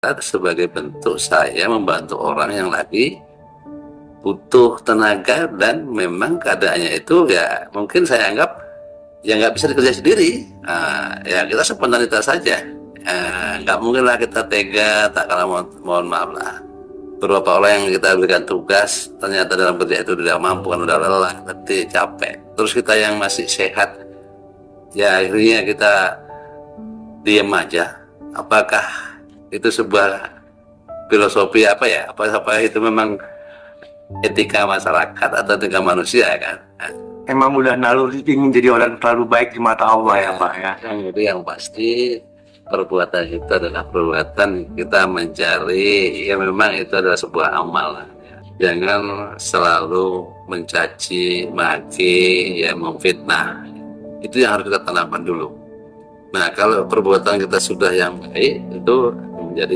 masyarakat sebagai bentuk saya membantu orang yang lagi butuh tenaga dan memang keadaannya itu ya mungkin saya anggap ya nggak bisa dikerja sendiri. Ya kita spontanitas saja. Nggak mungkin lah kita tega tak kalah mohon maaf lah. Beberapa orang yang kita berikan tugas ternyata dalam kerja itu tidak mampu, kan udah lelah, letih, capek. Terus kita yang masih sehat, ya akhirnya kita diam aja. Apakah itu sebuah filosofi apa ya? Apa itu memang etika masyarakat atau etika manusia kan? Emang udah naluri ingin jadi orang terlalu baik di mata Allah ya Pak ya. Yang pasti perbuatan itu adalah perbuatan kita mencari ya memang itu adalah sebuah amal. Jangan selalu mencaci, maki, ya memfitnah. Itu yang harus kita tanamkan dulu. Nah kalau perbuatan kita sudah yang baik itu menjadi